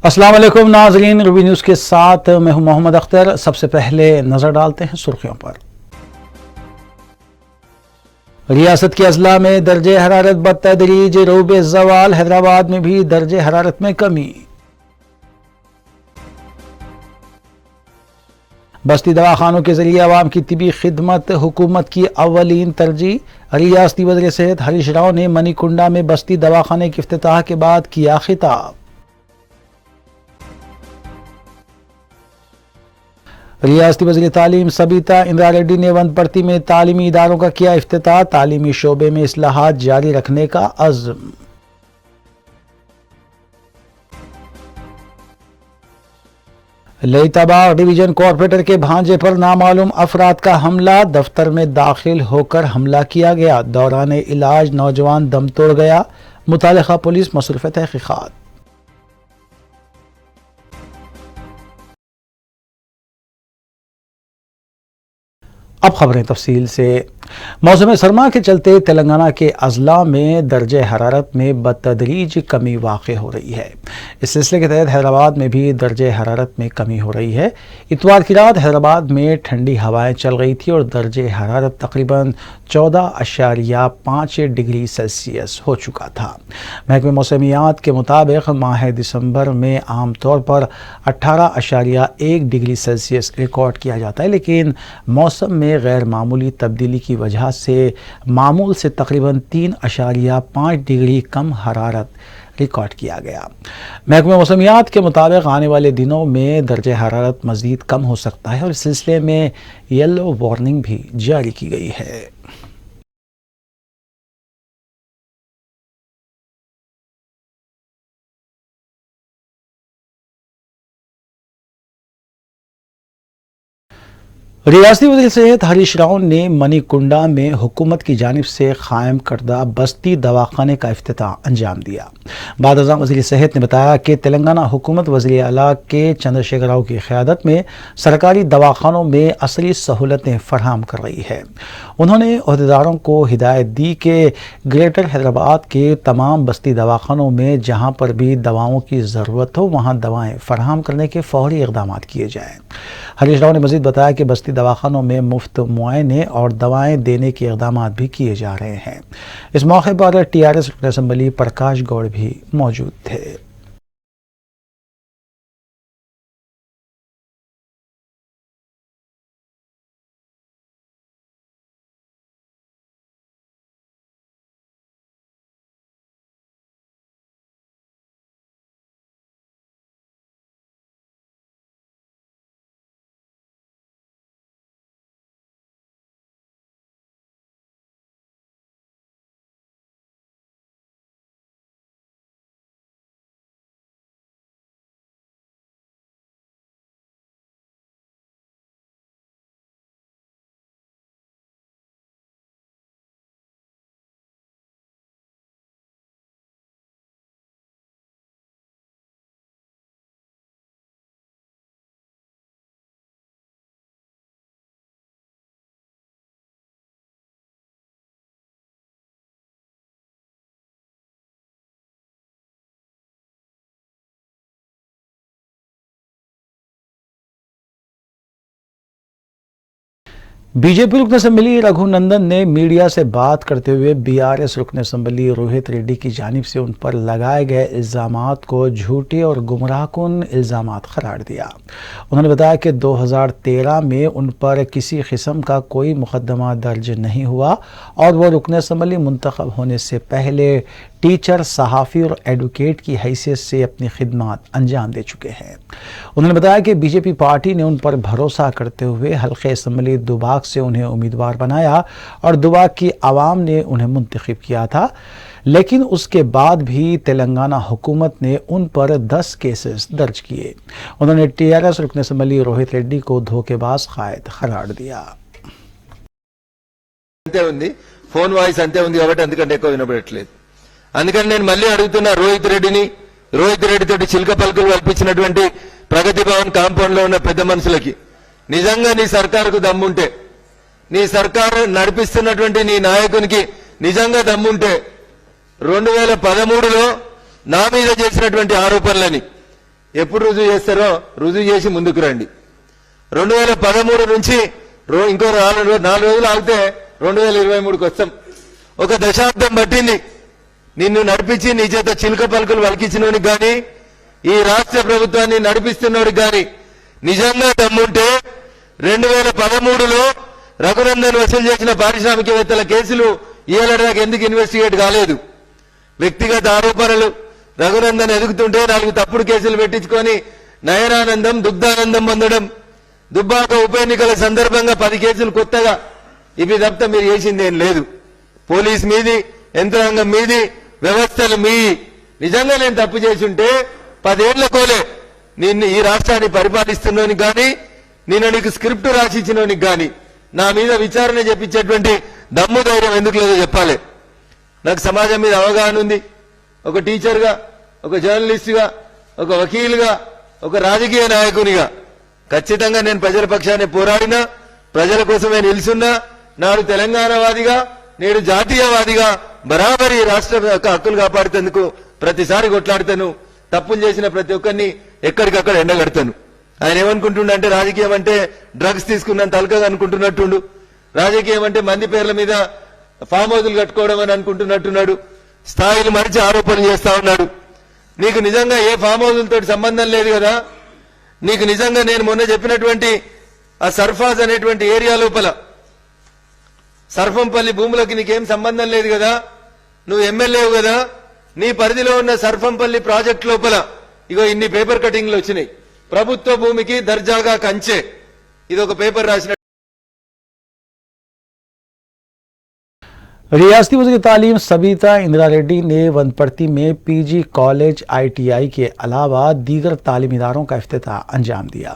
अस्सलाम वालेकुम नाज़रीन, रूबी न्यूज़ के साथ मैं हूं मोहम्मद अख्तर। सबसे पहले नजर डालते हैं सुर्खियों पर। रियासत के अजला में दर्जे हरारत बतदरीज रोबे ज़वाल, हैदराबाद में भी दर्जे हरारत में कमी। बस्ती दवाखानों के जरिए आवाम की तिबी खिदमत हुकूमत की अव्वलीन तरजीह। रियासती वज़ीर सेहत हरीश राव ने मनीकुंडा में बस्ती दवाखाने के इफ्तिताह के बाद किया खिताब। रियासती वज़ीर तालीम सबीता इंदिरा रेड्डी ने वनपर्ती में तालीमी इदारों का किया इफ्तिताह। तालीमी शोबे में इस्लाहात जारी रखने का अज़्म। लेइताबाग डिवीजन कॉर्पोरेटर के भांजे पर नामालूम अफराद का हमला, दफ्तर में दाखिल होकर हमला किया गया। दौरान इलाज नौजवान दम तोड़ गया। मुतालिका पुलिस मसरूफ़ तहक़ीक़ात। अब खबरें तफसील से। मौसम सरमा के चलते तेलंगाना के अजला में दर्जे हरारत में बतदरीज कमी वाक़ हो रही है। इस सिलसिले के तहत हैदराबाद में भी दर्जे हरारत में कमी हो रही है। इतवार की रात हैदराबाद में ठंडी हवाएं चल रही थी और दर्जे हरारत तकरीबन 14.5 डिग्री सेल्सियस हो चुका था। महकमे मौसमियात के मुताबिक माह दिसंबर में आम तौर पर 18.1 डिग्री सेल्सियस रिकॉर्ड किया जाता है, लेकिन मौसम में गैर मामूली तब्दीली की वजह से मामूल से तकरीबन 3.5 डिग्री कम हरारत रिकॉर्ड किया गया। महकमे मौसमियात के मुताबिक आने वाले दिनों में दर्जे हरारत मज़ीद कम हो सकता है और इस सिलसिले में येलो वार्निंग भी जारी की गई है। रियासती वज़ीर सेहत हरीश राव ने मनीकुंडा में हुकूमत की जानिब से कायम करदा बस्ती दवाखाने का इफ्तिताह अंजाम दिया। बादअज़ां वज़ीर सेहत ने बताया कि तेलंगाना हुकूमत वज़ीर आला के चंद्रशेखर राव की क़यादत में सरकारी दवाखानों में असली सहूलतें फराहम कर रही है। उन्होंने अहदेदारों को हिदायत दी कि ग्रेटर हैदराबाद के तमाम बस्ती दवाखानों में जहाँ पर भी दवाओं की ज़रूरत हो वहाँ दवाएँ फराहम करने के फ़ौरी इक़दामात किए जाएँ। हरीश राव ने मज़ीद बताया कि बस्ती दवाखानों में मुफ्त मुआयने और दवाएं देने के इक़दामात भी किए जा रहे हैं। इस मौके पर TRS रुकन असम्बली प्रकाश गौड़ भी मौजूद थे। बीजेपी रुकन असम्बली रघुनंदन ने मीडिया से बात करते हुए BRS रुकन असम्बली रोहित रेड्डी की जानिब से उन पर लगाए गए इल्ज़ामात को झूठे और गुमराहकुन इल्ज़ामात करार दिया। उन्होंने बताया कि 2013 में उन पर किसी किस्म का कोई मुकदमा दर्ज नहीं हुआ और वो रुकन असम्बली मुंतखब होने से पहले टीचर, सहाफ़ी और एडवोकेट की हैसियत से अपनी खिदमत अंजाम दे चुके हैं। उन्होंने बताया कि बीजेपी पार्टी ने उन पर भरोसा करते हुए हल्के असम्बली दुबाक से उन्हें उम्मीदवार बनाया और दुबाक की आवाम ने उन्हें मुंतखब किया था, लेकिन उसके बाद भी तेलंगाना हुकूमत ने उन पर 10 केसेस दर्ज किए। उन्होंने TRS रुकन असम्बली रोहित रेड्डी को धोखेबाज कायद करार दिया। फोन वाइस अंते ఉంది కాబట్టి అందుకంటే ఎక్కువ వినబడట్లేదు। అందుకని నేను మళ్ళీ అడుగుతున్నా రోహిత్ రెడ్డి తోటి చిలక పలుకులు కల్పించినటువంటి ప్రగతి భవన్ కాంపౌండ్ లో ఉన్న పెద్ద మనుషులకి నిజంగా నీ సర్కారుకు దమ్ముంటే, నీ సర్కారు నడిపిస్తున్నటువంటి నీ నాయకునికి నిజంగా దమ్ముంటే 2013లో నా మీద చేసినటువంటి ఆరోపణలని ఎప్పుడు రుజువు చేస్తారో రుజువు చేసి ముందుకు రండి. 2013 నుంచి ఇంకో 4 రోజులు ఆగితే 2023కి వస్తాం. ఒక దశాబ్దం పట్టింది నిన్ను నడిపించి నీ చేత చిలుక పలుకులు వలికించినోనికి గాని, ఈ రాష్ట్ర ప్రభుత్వాన్ని నడిపిస్తున్నోడికి గాని నిజంగా దమ్ముంటే 2013లో రఘునందన్ వసూలు చేసిన పారిశ్రామికవేత్తల కేసులు ఇయ్యాలడానికి ఎందుకు ఇన్వెస్టిగేట్ కాలేదు? వ్యక్తిగత ఆరోపణలు రఘునందన్ ఎదుగుతుంటే 4 తప్పుడు కేసులు పెట్టించుకొని నయనానందం దుగ్ధానందం పొందడం, దుబ్బాక ఉప ఎన్నికల సందర్భంగా 10 కేసులు కొత్తగా, ఇవి తప్ప మీరు చేసింది ఏం లేదు. పోలీస్ మీది, యంత్రాంగం మీది, వ్యవస్థలు మీ. నిజంగా నేను తప్పు చేసుంటే 10 ఏళ్ల కోలే నిన్ను ఈ రాష్ట్రాన్ని పరిపాలిస్తున్నోనికి గాని, నిన్న నీకు స్క్రిప్ట్ రాసిచ్చినోనికి గాని నా మీద విచారణ చేపించేటువంటి దమ్ము ధైర్యం ఎందుకు లేదో చెప్పాలి. నాకు సమాజం మీద అవగాహన ఉంది. ఒక టీచర్గా, ఒక జర్నలిస్టుగా, ఒక వకీలుగా, ఒక రాజకీయ నాయకునిగా ఖచ్చితంగా నేను ప్రజల పక్షాన్ని పోరాడినా, ప్రజల కోసమే నిల్చున్నా. నాడు తెలంగాణవాదిగా, నేడు జాతీయవాదిగా బరాబరి రాష్ట్ర యొక్క హక్కులు కాపాడుతందుకు ప్రతిసారి కొట్లాడుతాను. తప్పులు చేసిన ప్రతి ఒక్కరిని ఎక్కడికక్కడ ఎండగడతాను. ఆయన ఏమనుకుంటుండే, రాజకీయం అంటే డ్రగ్స్ తీసుకున్నంత అల్కగా అనుకుంటున్నట్టుండు. రాజకీయం అంటే మంది పేర్ల మీద ఫామ్ హౌజులు కట్టుకోవడం అని అనుకుంటున్నట్టున్నాడు. స్థాయిలు మరిచి ఆరోపణలు చేస్తా ఉన్నాడు. నీకు నిజంగా ఏ ఫామ్ హౌజులతో సంబంధం లేదు కదా. నీకు నిజంగా నేను మొన్న చెప్పినటువంటి ఆ సర్ఫాజ్ అనేటువంటి ఏరియా లోపల సర్ఫంపల్లి భూములకి నీకేం సంబంధం లేదు కదా. నువ్వు ఎమ్మెల్యేవు కదా. నీ పరిధిలో ఉన్న సర్ఫంపల్లి ప్రాజెక్ట్ లోపల ఇగో ఇన్ని పేపర్ కటింగ్లు వచ్చినాయి. ప్రభుత్వ భూమికి దర్జాగా కంచే, ఇది ఒక పేపర్ రాసిన. रियासती वज़ीर तालीम सबीता इंदिरा रेड्डी ने वनपर्ती में पीजी कॉलेज ITI के अलावा दीगर तालीमी इदारों का इफ्तिताह अंजाम दिया।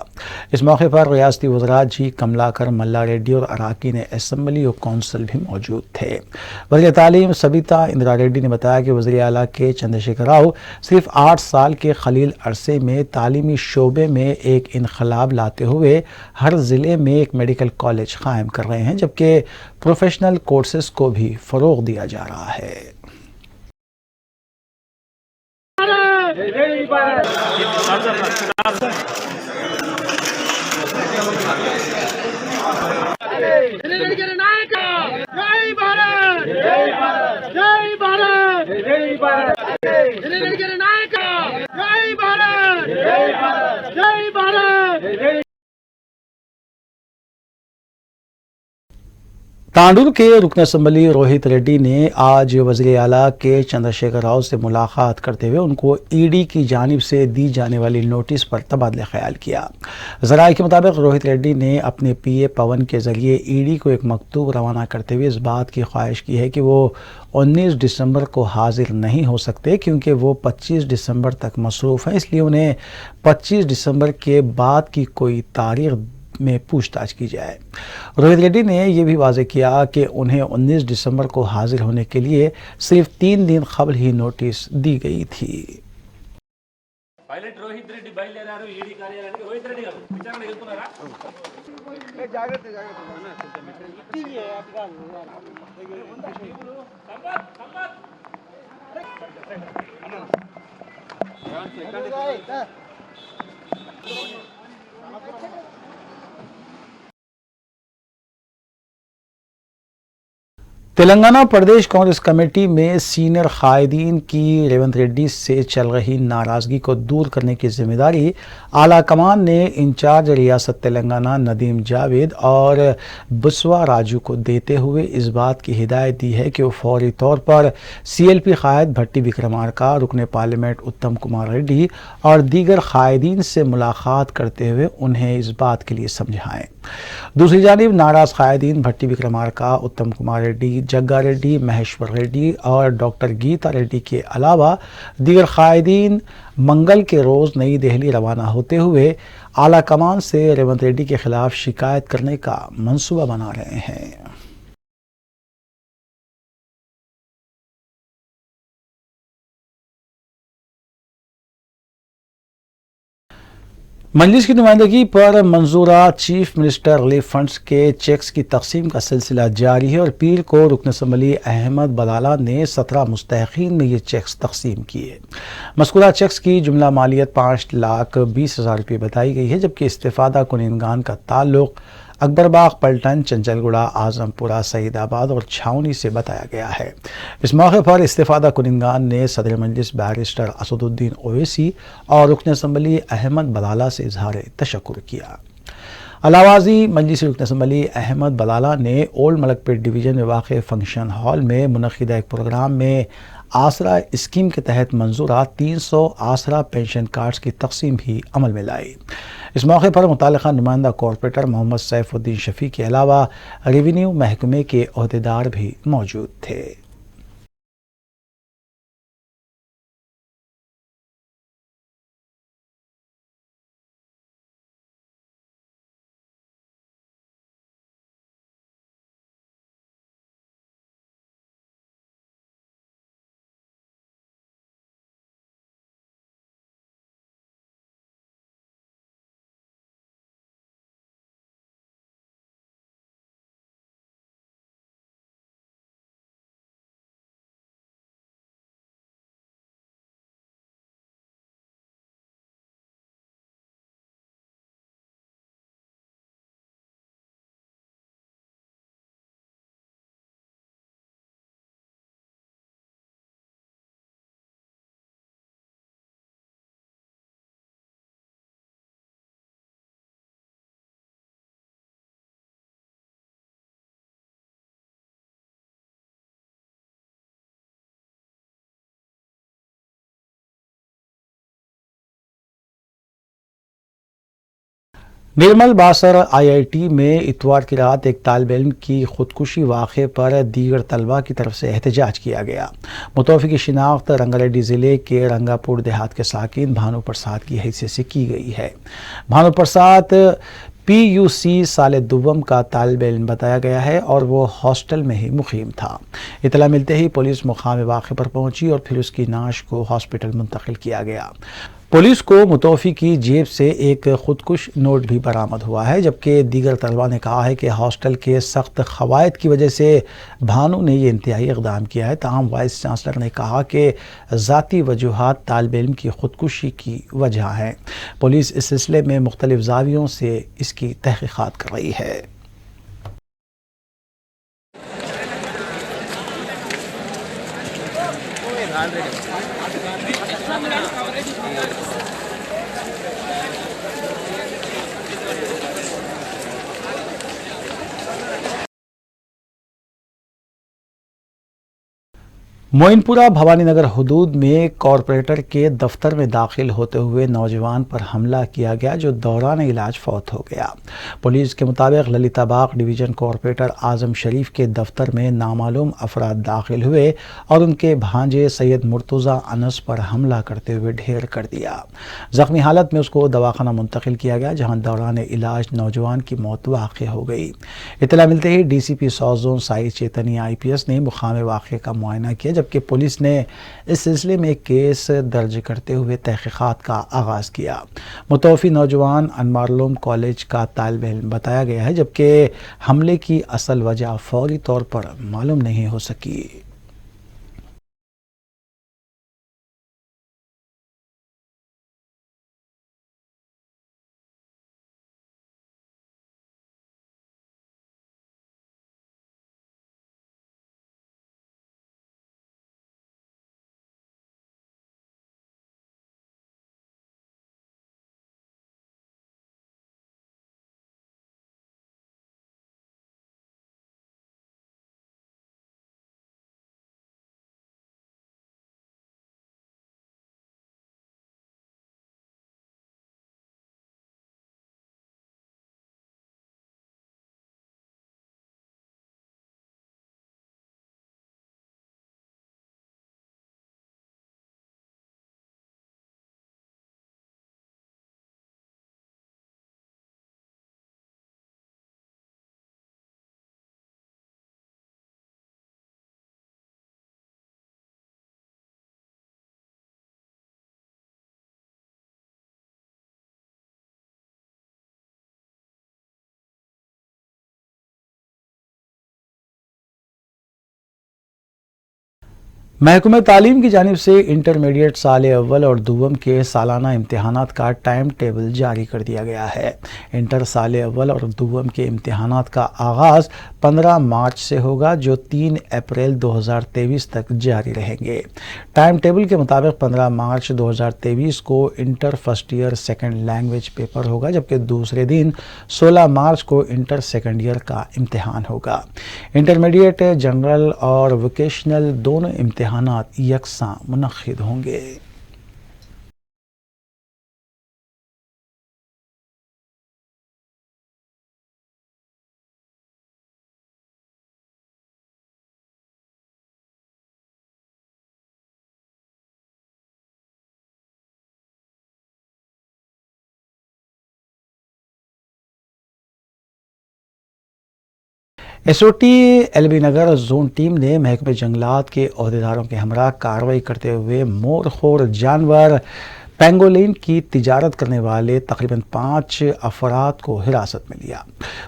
इस मौके पर रियासती वज़रा जी कमलाकर मल्ला रेड्डी और अराकीन असम्बली और कौंसिल भी मौजूद थे। वज़ीर तालीम सबीता इंदिरा रेड्डी ने बताया कि वज़ीर आला के चंद्रशेखर राव सिर्फ 8 साल के खलील अरसे में तालीमी शोबे में एक इनकलाब लाते हुए हर ज़िले में एक मेडिकल कॉलेज कायम कर रहे हैं, जबकि प्रोफेशनल कोर्सेज को भी फरोग दिया जा रहा है। तांडुल के रुकन असम्बली रोहित रेड्डी ने आज वज़ीर आला के चंद्रशेखर राव से मुलाकात करते हुए उनको ईडी की जानिब से दी जाने वाली नोटिस पर तबादला ख्याल किया। ज़राए के मुताबिक रोहित रेड्डी ने अपने PA पवन के ज़रिए ईडी को एक मकतूब रवाना करते हुए इस बात की ख्वाहिश की है कि वो 19 दिसंबर को हाजिर नहीं हो सकते, क्योंकि वो 25 दिसंबर तक मसरूफ़ हैं, इसलिए उन्हें 25 दिसंबर के बाद की कोई तारीख में पूछताछ की जाए। रोहित रेड्डी ने यह भी वाज़ेह किया कि उन्हें 19 दिसंबर को हाजिर होने के लिए सिर्फ 3 दिन कबल ही नोटिस दी गई थी। పైలట్ రోహిత్ రెడ్డి బయలుదేరారు ఈడీ కార్యాలయానికి. రోహిత్ రెడ్డి గారు విచారణ వెళ్తున్నారా? तेलंगाना प्रदेश कांग्रेस कमेटी में सीनियर कायदीन की रेवंत रेड्डी से चल रही नाराजगी को दूर करने की जिम्मेदारी आला कमान ने इंचार्ज रियासत तेलंगाना नदीम जावेद और बुस्वा राजू को देते हुए इस बात की हिदायत दी है कि वो फौरी तौर पर CLP कायद भट्टी विक्रमार्का, रुकने पार्लियामेंट उत्तम कुमार रेड्डी और दीगर कायदीन से मुलाकात करते हुए उन्हें इस बात के लिए समझाएं। दूसरी जानिब नाराज कायदीन भट्टी विक्रमार्का, उत्तम कुमार रेड्डी, जग्गा रेड्डी, महेश्वर रेड्डी और डॉक्टर गीता रेड्डी के अलावा दीगर कायदीन मंगल के रोज नई दिल्ली रवाना होते हुए आला कमान से रेवंत रेड्डी के खिलाफ शिकायत करने का मंसूबा बना रहे हैं। मजलिस की नुमाइंदगी पर मंजूरा चीफ मिनिस्टर रिलीफ फंड्स के चेक्स की तकसीम का सिलसिला जारी है और पीर को रुकन असम्बली अहमद बलाला ने 17 मुस्तहिकीन में ये चेक्स तकसीम किए। मज़कूरा चेक्स की जुमला मालियत 5,20,000 रुपये बताई गई है, जबकि इस्तेफादा कुनिंदगान का ताल्लुक अकबरबाग, पलटन, चंचलगुड़ा, आजमपुरा, सईदाबाद और छावनी से बताया गया है। इस मौके पर इस्तेफादा कुनिंदगान ने सदर मजलिस बैरिस्टर असदुद्दीन ओवैसी और रुकन असम्बली अहमद बलाला से इजहार तशक्कुर किया। अलावाजी मजलिस रुकन असम्बली अहमद बलाला ने ओल्ड मलकपेट डिवीजन में वाक़ फंक्शन हॉल में मुनक़िदा एक प्रोग्राम में आसरा स्कीम के तहत मंजूरा 300 आसरा पेंशन कार्ड्स की तकसीम भी अमल में लाई। इस मौके पर मुताल्लिक़ा नुमाइंदा कॉरपोरेटर मोहम्मद सैफुद्दीन शफी के अलावा रेवेन्यू महकमे के अहदेदार भी मौजूद थे। निर्मल बासर IIT में इतवार की रात एक तालिब इल्म की खुदकुशी वाक़े पर दीगर तलबा की तरफ से एहतजाज किया गया। मुतवफ़्फ़ी की शिनाख्त रंगारेड्डी ज़िले के रंगापुर देहात के साकिन भानु प्रसाद की हैसियत से की गई है। भानु प्रसाद PUC साल दुव्वम का तालिब इल्म बताया गया है और वो हॉस्टल में ही मुकीम था। इतला मिलते ही पुलिस मुकाम वाक़े पर पहुंची और फिर उसकी नाश को हॉस्पिटल मुंतकिल किया गया। पुलिस को मुतवफ़्फ़ी की जेब से एक खुदकुश नोट भी बरामद हुआ है, जबकि दीगर तलबा ने कहा है कि हॉस्टल के सख्त क़वायद की वजह से भानु ने ये इंतहाई इक़दाम किया है। ताहम वाइस चांसलर ने कहा कि ज़ाती वजूहात तालिब इल्म की खुदकुशी की वजह हैं। पुलिस इस सिलसिले में मुख्तलिफ ज़ावियों से इसकी तहक़ीक़ात कर रही है। मोइनपुरा भवानी नगर हुदूद में कॉरपोरेटर के दफ्तर में दाखिल होते हुए नौजवान पर हमला किया गया, जो दौरान इलाज फौत हो गया। पुलिस के मुताबिक ललिताबाग डिवीजन कॉरपोरेटर आजम शरीफ के दफ्तर में नामालूम अफराद दाखिल हुए और उनके भांजे सैयद मुर्तज़ा अनस पर हमला करते हुए ढेर कर दिया। जख्मी हालत में उसको दवाखाना मुंतकिल किया गया, जहां दौरान इलाज नौजवान की मौत वाक़ हो गई। इतला मिलते ही DCP south zone Sai Chetni IPS ने मुकाम वाक़े का मुआयना किया, जबकि पुलिस ने इस सिलसिले में केस दर्ज करते हुए तहकीकात का आगाज़ किया। मुतवफ़्फ़ी नौजवान अनमारलूम कॉलेज का तालिब इल्म बताया गया है, जबकि हमले की असल वजह फौरी तौर पर मालूम नहीं हो सकी। محکمہ تعلیم کی جانب سے انٹرمیڈیٹ سال اول اور دوم کے سالانہ امتحانات کا ٹائم ٹیبل جاری کر دیا گیا ہے۔ انٹر سال اول اور دوم کے امتحانات کا آغاز 15 مارچ سے ہوگا، جو 3 اپریل 2023 تک جاری رہیں گے۔ ٹائم ٹیبل کے مطابق 15 مارچ 2023 کو inter first year second language paper ہوگا، جبکہ دوسرے دن 16 مارچ کو انٹر سیکنڈ ایئر کا امتحان ہوگا۔ انٹرمیڈیٹ، جنرل اور ووکیشنل دونوں امتحانات یکساں منعقد ہوں گے۔ S O T L B Nagar zone team نے محکمہ جنگلات کے عہدیداروں کے ہمراہ کارروائی کرتے ہوئے مور خور جانور پینگولین کی تجارت کرنے والے تقریباً 5 افراد کو حراست میں لیا۔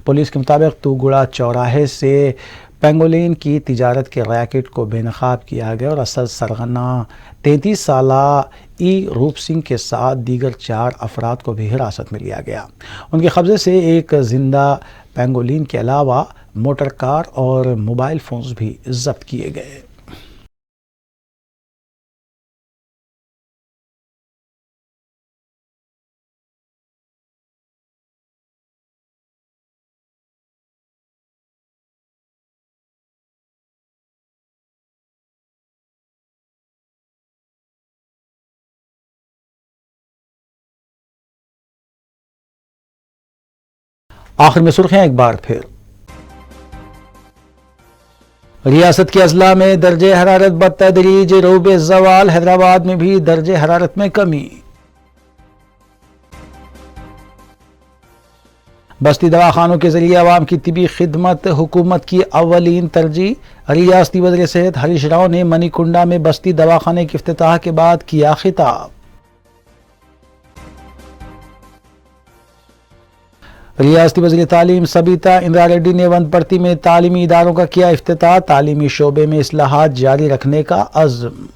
پولیس کے مطابق توگڑا چوراہے سے پینگولین کی تجارت کے ریاکٹ کو بے نقاب کیا گیا اور اصل سرغنہ 33 سالہ ای روپ سنگھ کے ساتھ دیگر 4 افراد کو بھی حراست میں لیا گیا۔ ان کے قبضے سے ایک زندہ پینگولین کے علاوہ موٹر کار اور موبائل فونز بھی ضبط کیے گئے۔ آخر میں سرخیاں ایک بار پھر۔ ریاست کے اضلاع میں درجہ حرارت بتدریج روب زوال، حیدرآباد میں بھی درجہ حرارت میں کمی۔ بستی دواخانوں کے ذریعے عوام کی طبی خدمت حکومت کی اولین ترجیح۔ ریاستی وزیر صحت ہریش راؤ نے منی کنڈا میں بستی دواخانے کے افتتاح کے بعد کیا خطاب۔ ریاستی وزیر تعلیم سبیتا اندرا ریڈی نے ونپرتی میں تعلیمی اداروں کا کیا افتتاح، تعلیمی شعبے میں اصلاحات جاری رکھنے کا عزم۔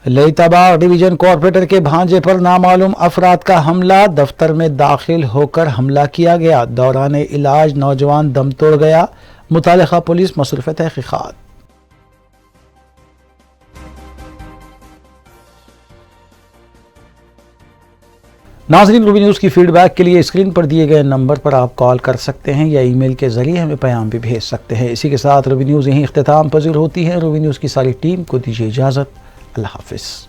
لیتا باغ ڈویژن کارپوریٹر کے بھانجے پر نامعلوم افراد کا حملہ، دفتر میں داخل ہو کر حملہ کیا گیا، دوران علاج نوجوان دم توڑ گیا، متعلقہ پولیس مصروف تحقیقات۔ ناظرین، روبی نیوز کی فیڈ بیک کے لیے اسکرین پر دیے گئے نمبر پر آپ کال کر سکتے ہیں یا ای میل کے ذریعے ہمیں پیام بھی بھیج سکتے ہیں۔ اسی کے ساتھ روبی نیوز یہیں اختتام پذیر ہوتی ہے۔ روبی نیوز کی ساری ٹیم کو دیجیے اجازت۔ اللہ حافظ۔